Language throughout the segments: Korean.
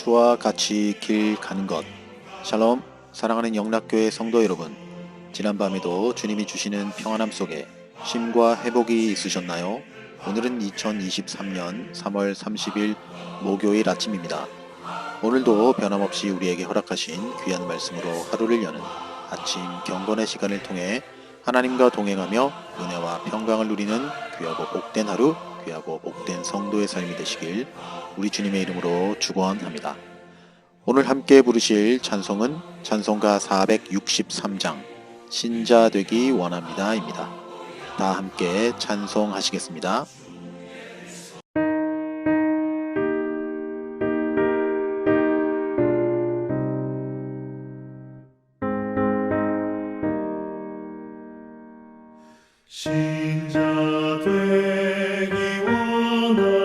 예수와 같이 길 가는 것. 샬롬, 사랑하는 영락교회 성도 여러분, 지난밤에도 주님이 주시는 평안함 속에 쉼과 회복이 있으셨나요? 오늘은 2023년 3월 30일 목요일 아침입니다. 오늘도 변함없이 우리에게 허락하신 귀한 말씀으로 하루를 여는 아침 경건의 시간을 통해 하나님과 동행하며 은혜와 평강을 누리는 귀하고 복된 하루, 귀하고 복된 성도의 삶이 되시길 우리 주님의 이름으로 축원합니다. 오늘 함께 부르실 찬송은 찬송가 463장 신자 되기 원합니다 입니다. 다 함께 찬송하시겠습니다. 신자 되기 원합니다.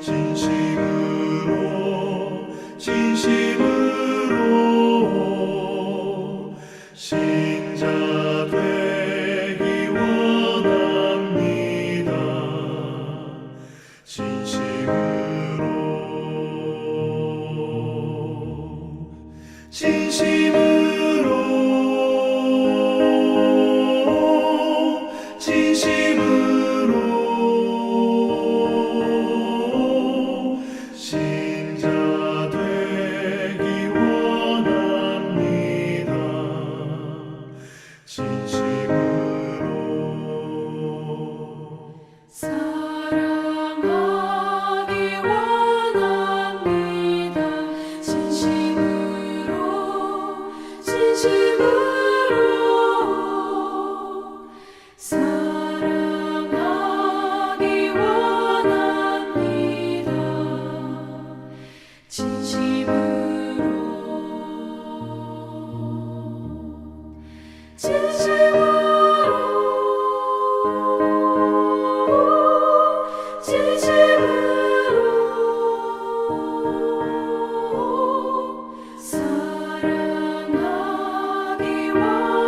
진심으로 신자 되기 원합니다. 진심으로 신자 되기 원합니다. 진심으로 사랑하기 원합니다. 진심으로 사랑하기 원합니다. 사랑하기 원합니다.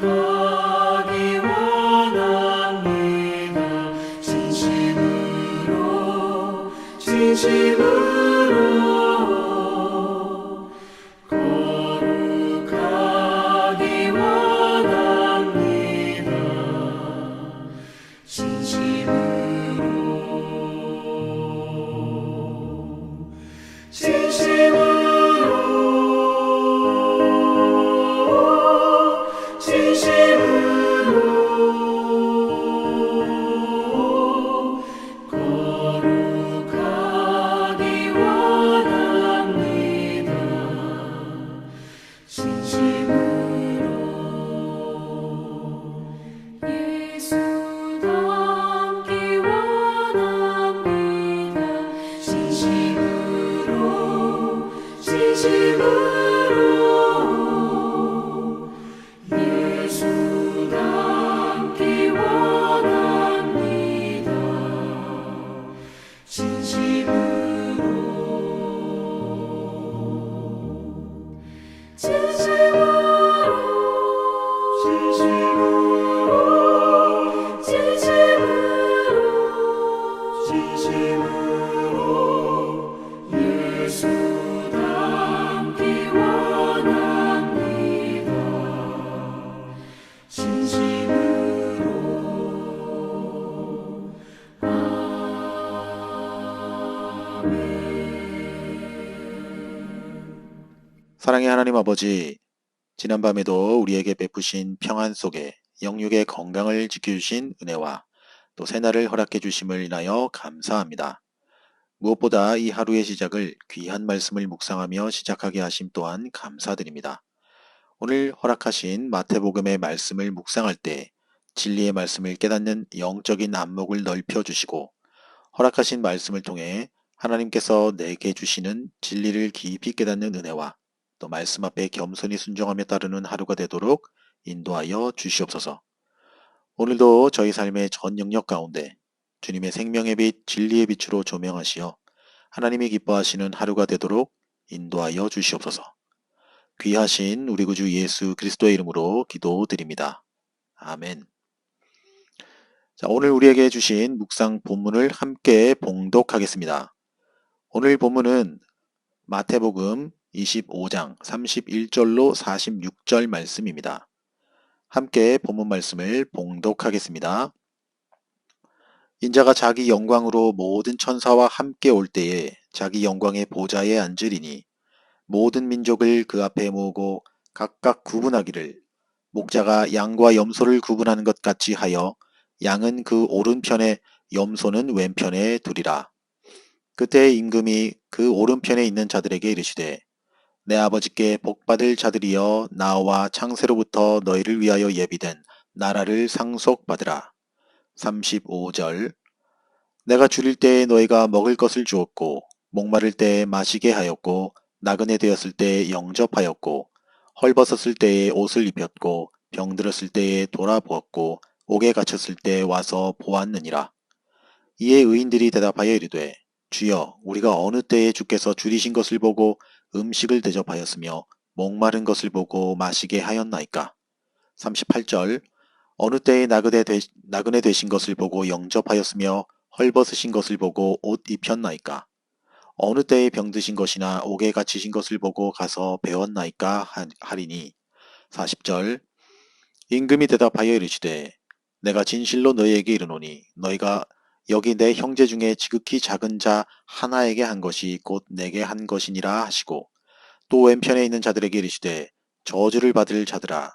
거룩하기 원합니다. 진심으로 거룩하기 원합니다. 진심으로 거룩하기 원합니다. 예수 닮기 원합니다. 진심으로 예수 닮기 원합니다. 진심으로 예수 닮기 원합니다. 사랑의 하나님 아버지, 지난밤에도 우리에게 베푸신 평안 속에 영육의 건강을 지켜주신 은혜와 또 새날을 허락해 주심을 인하여 감사합니다. 무엇보다 이 하루의 시작을 귀한 말씀을 묵상하며 시작하게 하심 또한 감사드립니다. 오늘 허락하신 마태복음의 말씀을 묵상할 때 진리의 말씀을 깨닫는 영적인 안목을 넓혀주시고 허락하신 말씀을 통해 하나님께서 내게 주시는 진리를 깊이 깨닫는 은혜와 또 말씀 앞에 겸손히 순종하며 따르는 하루가 되도록 인도하여 주시옵소서. 오늘도 저희 삶의 전 영역 가운데 주님의 생명의 빛, 진리의 빛으로 조명하시어 하나님이 기뻐하시는 하루가 되도록 인도하여 주시옵소서. 귀하신 우리 구주 예수 그리스도의 이름으로 기도드립니다. 아멘. 자, 오늘 우리에게 주신 묵상 본문을 함께 봉독하겠습니다. 오늘 본문은 마태복음 25장 31절로 46절 말씀입니다. 함께 본문 말씀을 봉독하겠습니다. 인자가 자기 영광으로 모든 천사와 함께 올 때에 자기 영광의 보좌에 앉으리니 모든 민족을 그 앞에 모으고 각각 구분하기를 목자가 양과 염소를 구분하는 것 같이 하여 양은 그 오른편에 염소는 왼편에 두리라. 그때 임금이 그 오른편에 있는 자들에게 이르시되 내 아버지께 복받을 자들이여 나와 창세로부터 너희를 위하여 예비된 나라를 상속받으라. 35절 내가 줄일 때에 너희가 먹을 것을 주었고 목마를 때에 마시게 하였고 나그네 되었을 때에 영접하였고 헐벗었을 때에 옷을 입혔고 병들었을 때에 돌아보았고 옥에 갇혔을 때에 와서 보았느니라. 이에 의인들이 대답하여 이르되 주여 우리가 어느 때에 주께서 줄이신 것을 보고 음식을 대접하였으며 목마른 것을 보고 마시게 하였나이까. 38절 어느 때에 나그네 되신 것을 보고 영접하였으며 헐벗으신 것을 보고 옷 입혔나이까. 어느 때에 병드신 것이나 옥에 갇히신 것을 보고 가서 배웠나이까 하리니. 40절 임금이 대답하여 이르시되 내가 진실로 너희에게 이르노니 너희가 여기 내 형제 중에 지극히 작은 자 하나에게 한 것이 곧 내게 한 것이니라 하시고 또 왼편에 있는 자들에게 이르시되 저주를 받을 자들아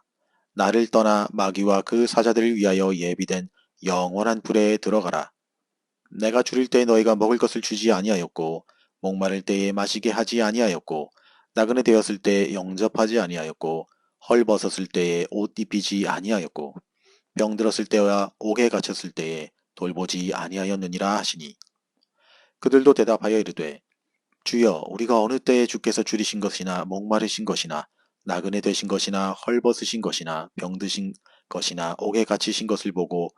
나를 떠나 마귀와 그 사자들을 위하여 예비된 영원한 불에 들어가라. 내가 줄일 때 너희가 먹을 것을 주지 아니하였고 목마를 때에 마시게 하지 아니하였고 나그네 되었을 때에 영접하지 아니하였고 헐벗었을 때에 옷 입히지 아니하였고 병들었을 때와 옥에 갇혔을 때에 돌보지 아니하였느니라 하시니. 그들도 대답하여 이르되 주여 우리가 어느 때에 주께서 줄이신 것이나 목마르신 것이나 나그네 되신 것이나 헐벗으신 것이나 병드신 것이나 옥에 갇히신 것을 보고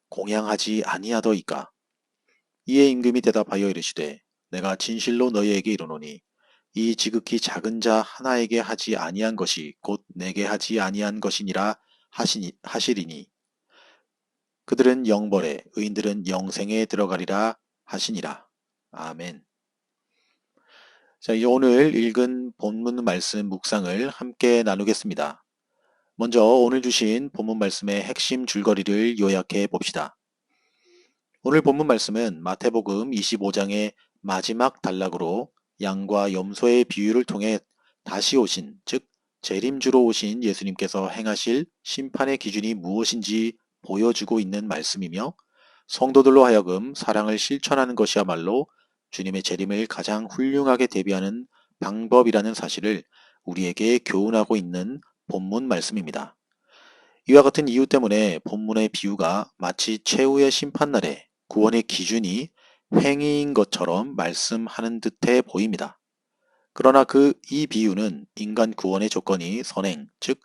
공양하지 아니하더이까. 이에 임금이 대답하여 이르시되 내가 진실로 너희에게 이르노니 이 지극히 작은 자 하나에게 하지 아니한 것이 곧 내게 하지 아니한 것이니라 하시리니 그들은 영벌에 의인들은 영생에 들어가리라 하시니라. 아멘. 자, 이제 오늘 읽은 본문 말씀 묵상을 함께 나누겠습니다. 먼저 오늘 주신 본문 말씀의 핵심 줄거리를 요약해 봅시다. 오늘 본문 말씀은 마태복음 25장의 마지막 단락으로 양과 염소의 비유를 통해 다시 오신, 즉 재림주로 오신 예수님께서 행하실 심판의 기준이 무엇인지 보여주고 있는 말씀이며 성도들로 하여금 사랑을 실천하는 것이야말로 주님의 재림을 가장 훌륭하게 대비하는 방법이라는 사실을 우리에게 교훈하고 있는 본문 말씀입니다. 이와 같은 이유 때문에 본문의 비유가 마치 최후의 심판날에 구원의 기준이 행위인 것처럼 말씀하는 듯해 보입니다. 그러나 이 비유는 인간 구원의 조건이 선행, 즉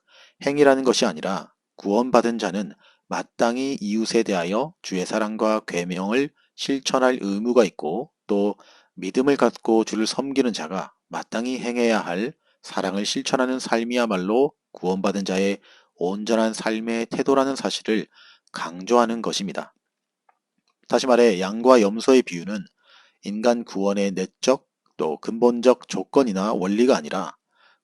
행위라는 것이 아니라 구원받은 자는 마땅히 이웃에 대하여 주의 사랑과 계명을 실천할 의무가 있고 또 믿음을 갖고 주를 섬기는 자가 마땅히 행해야 할 사랑을 실천하는 삶이야말로 구원받은 자의 온전한 삶의 태도라는 사실을 강조하는 것입니다. 다시 말해 양과 염소의 비유는 인간 구원의 내적 또 근본적 조건이나 원리가 아니라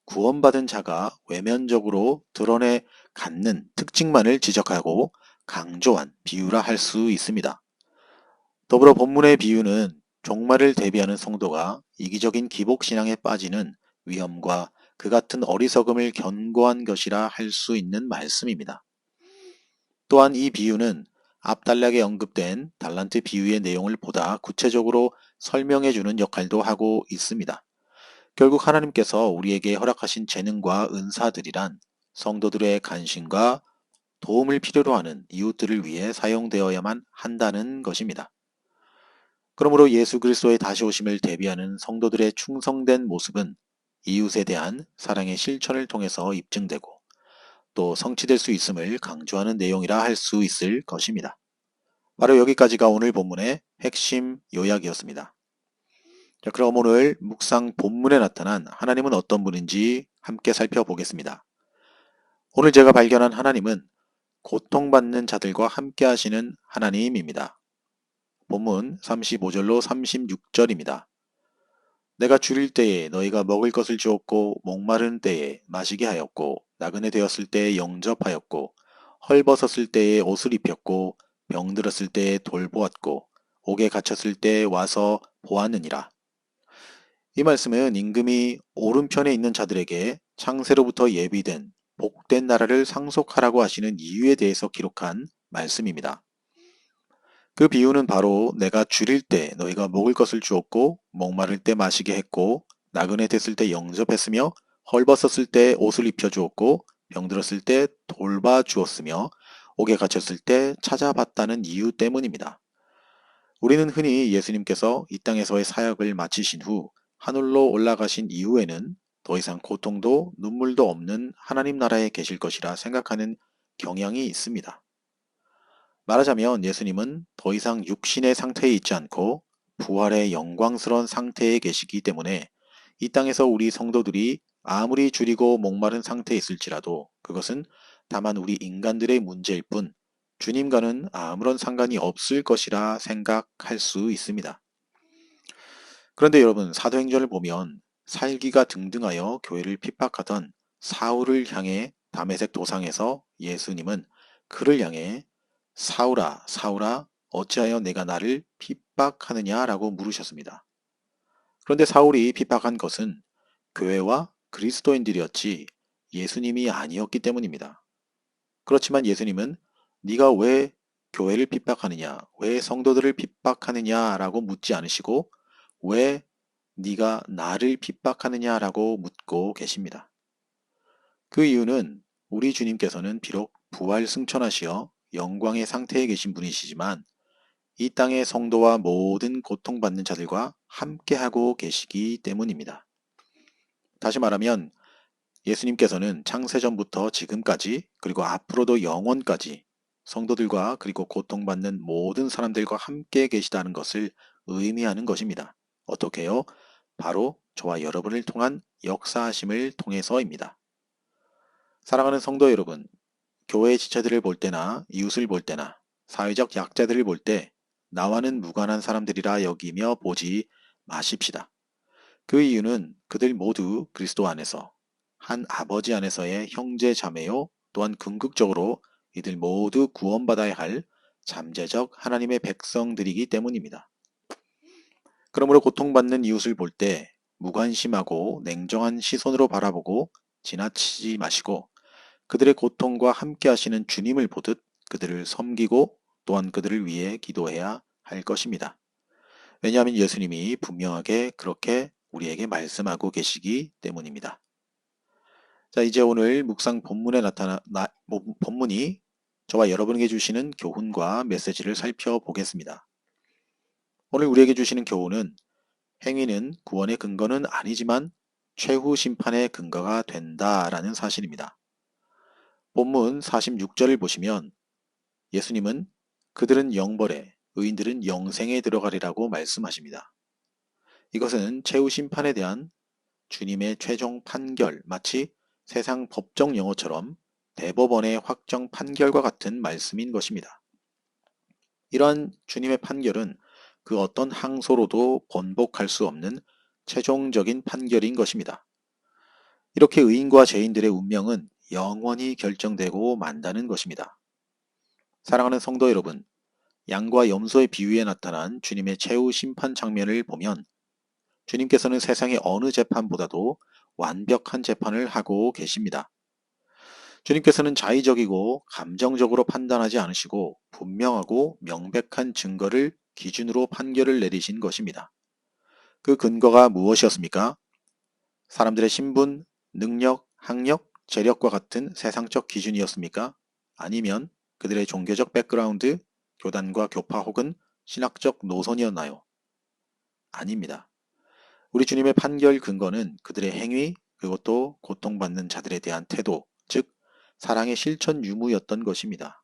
구원받은 자가 외면적으로 드러내 갖는 특징만을 지적하고 강조한 비유라 할 수 있습니다. 더불어 본문의 비유는 종말을 대비하는 성도가 이기적인 기복신앙에 빠지는 위험과 그 같은 어리석음을 견고한 것이라 할 수 있는 말씀입니다. 또한 이 비유는 앞 단락에 언급된 달란트 비유의 내용을 보다 구체적으로 설명해주는 역할도 하고 있습니다. 결국 하나님께서 우리에게 허락하신 재능과 은사들이란 성도들의 간신과 도움을 필요로 하는 이웃들을 위해 사용되어야만 한다는 것입니다. 그러므로 예수 그리스도의 다시 오심을 대비하는 성도들의 충성된 모습은 이웃에 대한 사랑의 실천을 통해서 입증되고 또 성취될 수 있음을 강조하는 내용이라 할 수 있을 것입니다. 바로 여기까지가 오늘 본문의 핵심 요약이었습니다. 자, 그럼 오늘 묵상 본문에 나타난 하나님은 어떤 분인지 함께 살펴보겠습니다. 오늘 제가 발견한 하나님은 고통받는 자들과 함께 하시는 하나님입니다. 본문 35절로 36절입니다. 내가 줄일 때에 너희가 먹을 것을 주었고 목마른 때에 마시게 하였고 나그네 되었을 때에 영접하였고 헐벗었을 때에 옷을 입혔고 병들었을 때에 돌보았고 옥에 갇혔을 때에 와서 보았느니라. 이 말씀은 임금이 오른편에 있는 자들에게 창세로부터 예비된 복된 나라를 상속하라고 하시는 이유에 대해서 기록한 말씀입니다. 그 비유는 바로 내가 줄일 때 너희가 먹을 것을 주었고 목마를 때 마시게 했고 나그네 됐을 때 영접했으며 헐벗었을 때 옷을 입혀 주었고 병들었을 때 돌봐 주었으며 옥에 갇혔을 때 찾아봤다는 이유 때문입니다. 우리는 흔히 예수님께서 이 땅에서의 사역을 마치신 후 하늘로 올라가신 이후에는 더 이상 고통도 눈물도 없는 하나님 나라에 계실 것이라 생각하는 경향이 있습니다. 말하자면 예수님은 더 이상 육신의 상태에 있지 않고 부활의 영광스러운 상태에 계시기 때문에 이 땅에서 우리 성도들이 아무리 줄이고 목마른 상태에 있을지라도 그것은 다만 우리 인간들의 문제일 뿐 주님과는 아무런 상관이 없을 것이라 생각할 수 있습니다. 그런데 여러분, 사도행전을 보면 살기가 등등하여 교회를 핍박하던 사울을 향해 다메섹 도상에서 예수님은 그를 향해 사울아, 사울아, 어찌하여 내가 나를 핍박하느냐라고 물으셨습니다. 그런데 사울이 핍박한 것은 교회와 그리스도인들이었지 예수님이 아니었기 때문입니다. 그렇지만 예수님은 네가 왜 교회를 핍박하느냐, 왜 성도들을 핍박하느냐라고 묻지 않으시고 왜 네가 나를 핍박하느냐라고 묻고 계십니다. 그 이유는 우리 주님께서는 비록 부활 승천하시어 영광의 상태에 계신 분이시지만 이 땅의 성도와 모든 고통받는 자들과 함께하고 계시기 때문입니다. 다시 말하면 예수님께서는 창세전부터 지금까지 그리고 앞으로도 영원까지 성도들과 그리고 고통받는 모든 사람들과 함께 계시다는 것을 의미하는 것입니다. 어떻게요? 바로 저와 여러분을 통한 역사하심을 통해서입니다. 사랑하는 성도 여러분, 교회 지체들을 볼 때나 이웃을 볼 때나 사회적 약자들을 볼 때 나와는 무관한 사람들이라 여기며 보지 마십시다. 그 이유는 그들 모두 그리스도 안에서 한 아버지 안에서의 형제 자매요, 또한 궁극적으로 이들 모두 구원받아야 할 잠재적 하나님의 백성들이기 때문입니다. 그러므로 고통받는 이웃을 볼 때 무관심하고 냉정한 시선으로 바라보고 지나치지 마시고 그들의 고통과 함께 하시는 주님을 보듯 그들을 섬기고 또한 그들을 위해 기도해야 할 것입니다. 왜냐하면 예수님이 분명하게 그렇게 우리에게 말씀하고 계시기 때문입니다. 자, 이제 오늘 묵상 본문에 본문이 저와 여러분에게 주시는 교훈과 메시지를 살펴보겠습니다. 오늘 우리에게 주시는 교훈은 행위는 구원의 근거는 아니지만 최후 심판의 근거가 된다라는 사실입니다. 본문 46절을 보시면 예수님은 그들은 영벌에 의인들은 영생에 들어가리라고 말씀하십니다. 이것은 최후 심판에 대한 주님의 최종 판결, 마치 세상 법정 용어처럼 대법원의 확정 판결과 같은 말씀인 것입니다. 이러한 주님의 판결은 그 어떤 항소로도 번복할 수 없는 최종적인 판결인 것입니다. 이렇게 의인과 죄인들의 운명은 영원히 결정되고 만다는 것입니다. 사랑하는 성도 여러분, 양과 염소의 비유에 나타난 주님의 최후 심판 장면을 보면 주님께서는 세상의 어느 재판보다도 완벽한 재판을 하고 계십니다. 주님께서는 자의적이고 감정적으로 판단하지 않으시고 분명하고 명백한 증거를 기준으로 판결을 내리신 것입니다. 그 근거가 무엇이었습니까? 사람들의 신분, 능력, 학력, 재력과 같은 세상적 기준이었습니까? 아니면 그들의 종교적 백그라운드, 교단과 교파 혹은 신학적 노선이었나요? 아닙니다. 우리 주님의 판결 근거는 그들의 행위, 그것도 고통받는 자들에 대한 태도, 즉 사랑의 실천 유무였던 것입니다.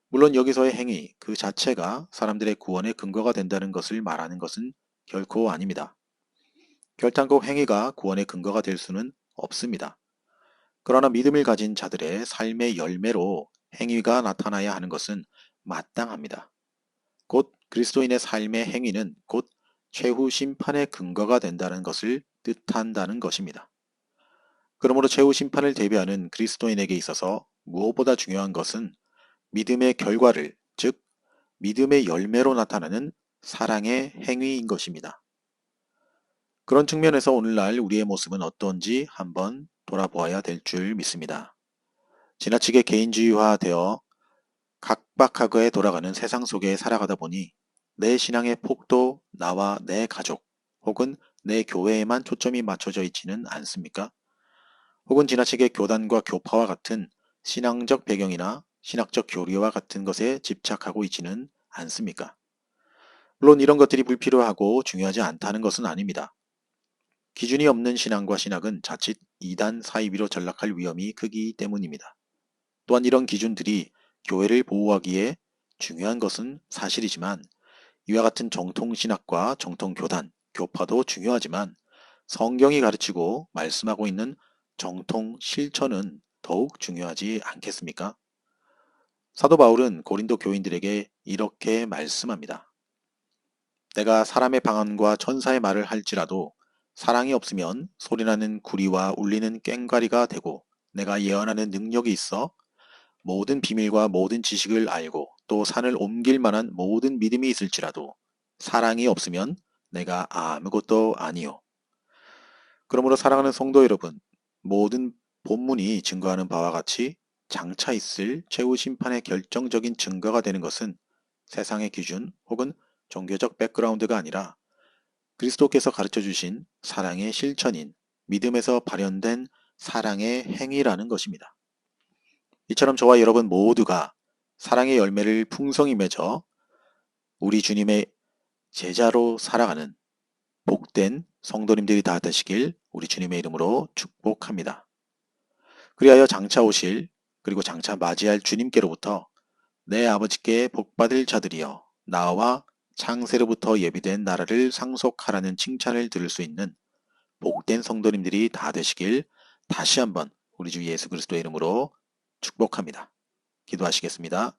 물론 여기서의 행위 그 자체가 사람들의 구원의 근거가 된다는 것을 말하는 것은 결코 아닙니다. 결단코 행위가 구원의 근거가 될 수는 없습니다. 그러나 믿음을 가진 자들의 삶의 열매로 행위가 나타나야 하는 것은 마땅합니다. 곧 그리스도인의 삶의 행위는 곧 최후 심판의 근거가 된다는 것을 뜻한다는 것입니다. 그러므로 최후 심판을 대비하는 그리스도인에게 있어서 무엇보다 중요한 것은 믿음의 결과를, 즉 믿음의 열매로 나타나는 사랑의 행위인 것입니다. 그런 측면에서 오늘날 우리의 모습은 어떤지 한번 돌아보아야 될 줄 믿습니다. 지나치게 개인주의화되어 각박하게 돌아가는 세상 속에 살아가다 보니 내 신앙의 폭도 나와 내 가족 혹은 내 교회에만 초점이 맞춰져 있지는 않습니까? 혹은 지나치게 교단과 교파와 같은 신앙적 배경이나 신학적 교리와 같은 것에 집착하고 있지는 않습니까? 물론 이런 것들이 불필요하고 중요하지 않다는 것은 아닙니다. 기준이 없는 신앙과 신학은 자칫 이단 사이비로 전락할 위험이 크기 때문입니다. 또한 이런 기준들이 교회를 보호하기에 중요한 것은 사실이지만 이와 같은 정통신학과 정통교단, 교파도 중요하지만 성경이 가르치고 말씀하고 있는 정통 실천은 더욱 중요하지 않겠습니까? 사도 바울은 고린도 교인들에게 이렇게 말씀합니다. 내가 사람의 방언과 천사의 말을 할지라도 사랑이 없으면 소리나는 구리와 울리는 꽹과리가 되고 내가 예언하는 능력이 있어 모든 비밀과 모든 지식을 알고 또 산을 옮길 만한 모든 믿음이 있을지라도 사랑이 없으면 내가 아무것도 아니요. 그러므로 사랑하는 성도 여러분, 모든 본문이 증거하는 바와 같이 장차 있을 최후 심판의 결정적인 증거가 되는 것은 세상의 기준 혹은 종교적 백그라운드가 아니라 그리스도께서 가르쳐 주신 사랑의 실천인 믿음에서 발현된 사랑의 행위라는 것입니다. 이처럼 저와 여러분 모두가 사랑의 열매를 풍성히 맺어 우리 주님의 제자로 살아가는 복된 성도님들이 다 되시길 우리 주님의 이름으로 축복합니다. 그리하여 장차 오실 그리고 장차 맞이할 주님께로부터 내 아버지께 복받을 자들이여 나와 창세로부터 예비된 나라를 상속하라는 칭찬을 들을 수 있는 복된 성도님들이 다 되시길 다시 한번 우리 주 예수 그리스도의 이름으로 축복합니다. 기도하시겠습니다.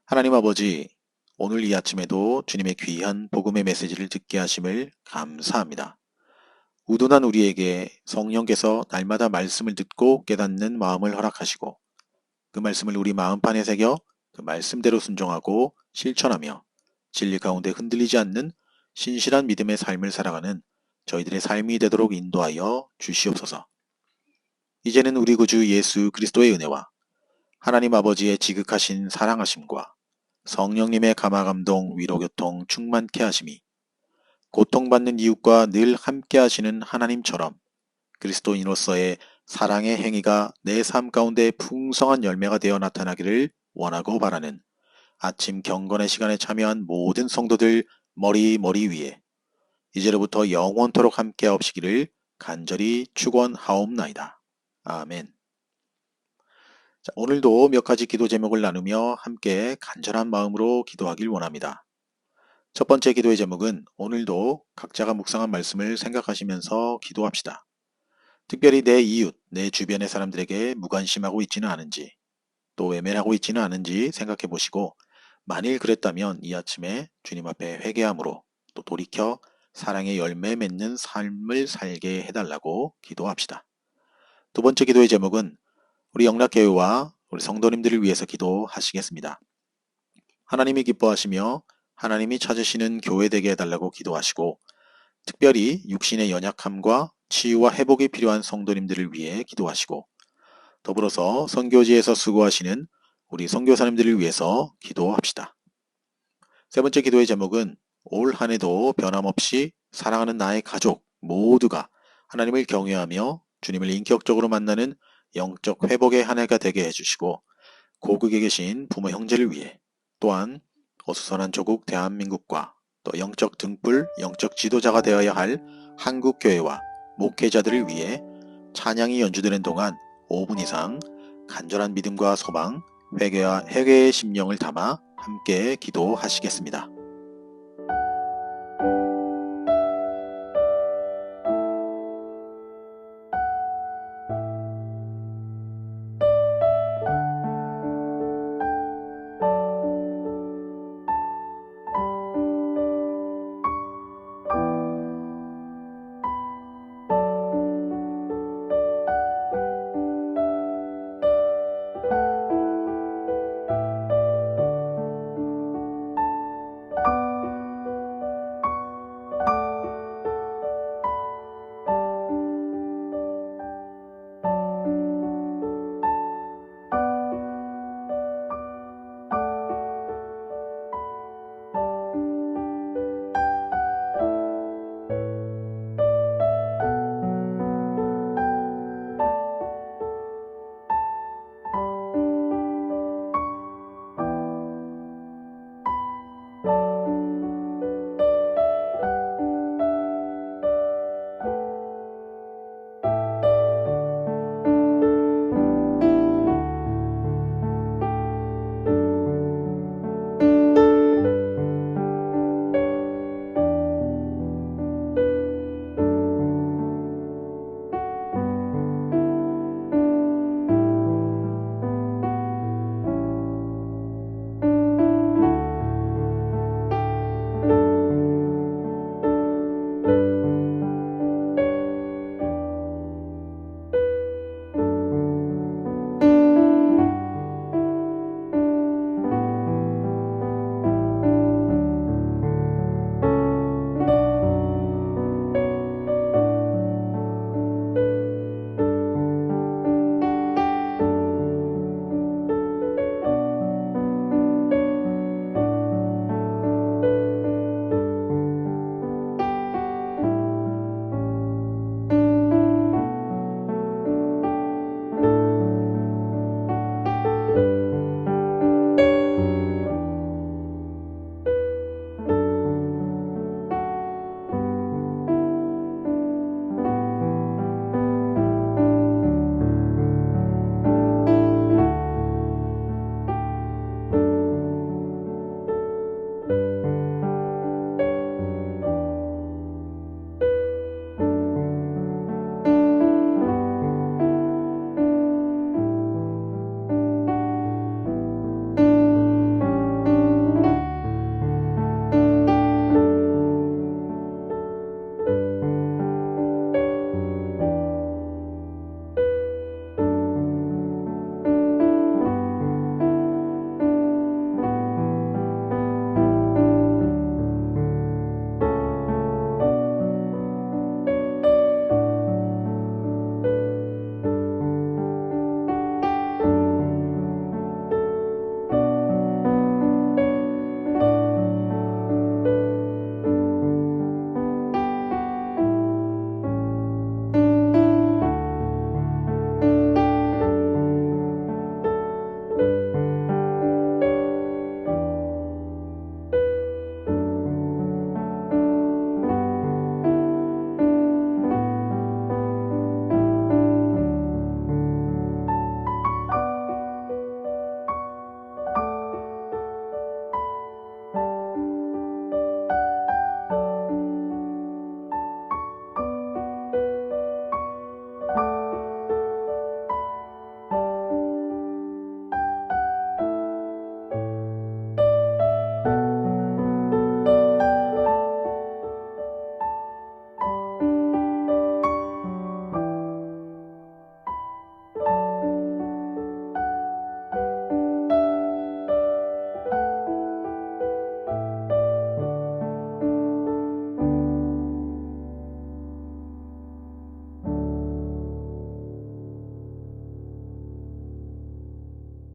하나님 아버지, 오늘 이 아침에도 주님의 귀한 복음의 메시지를 듣게 하심을 감사합니다. 우둔한 우리에게 성령께서 날마다 말씀을 듣고 깨닫는 마음을 허락하시고 그 말씀을 우리 마음판에 새겨 그 말씀대로 순종하고 실천하며 진리 가운데 흔들리지 않는 신실한 믿음의 삶을 살아가는 저희들의 삶이 되도록 인도하여 주시옵소서. 이제는 우리 구주 예수 그리스도의 은혜와 하나님 아버지의 지극하신 사랑하심과 성령님의 감화감동 위로교통 충만케 하심이 고통받는 이웃과 늘 함께 하시는 하나님처럼 그리스도인으로서의 사랑의 행위가 내 삶 가운데 풍성한 열매가 되어 나타나기를 원하고 바라는 아침 경건의 시간에 참여한 모든 성도들 머리 위에 이제로부터 영원토록 함께 하옵시기를 간절히 축원하옵나이다. 아멘. 자, 오늘도 몇 가지 기도 제목을 나누며 함께 간절한 마음으로 기도하길 원합니다. 첫 번째 기도의 제목은 오늘도 각자가 묵상한 말씀을 생각하시면서 기도합시다. 특별히 내 이웃, 내 주변의 사람들에게 무관심하고 있지는 않은지 또 외면하고 있지는 않은지 생각해 보시고 만일 그랬다면 이 아침에 주님 앞에 회개함으로 또 돌이켜 사랑의 열매 맺는 삶을 살게 해달라고 기도합시다. 두 번째 기도의 제목은 우리 영락교회와 우리 성도님들을 위해서 기도하시겠습니다. 하나님이 기뻐하시며 하나님이 찾으시는 교회 되게 해달라고 기도하시고 특별히 육신의 연약함과 치유와 회복이 필요한 성도님들을 위해 기도하시고 더불어서 선교지에서 수고하시는 우리 선교사님들을 위해서 기도합시다. 세 번째 기도의 제목은 올 한 해도 변함없이 사랑하는 나의 가족 모두가 하나님을 경외하며 주님을 인격적으로 만나는 영적 회복의 한 해가 되게 해주시고 고국에 계신 부모 형제를 위해 또한 어수선한 조국 대한민국과 또 영적 등불, 영적 지도자가 되어야 할 한국교회와 목회자들을 위해 찬양이 연주되는 동안 5분 이상 간절한 믿음과 소망, 회개의 심령을 담아 함께 기도하시겠습니다.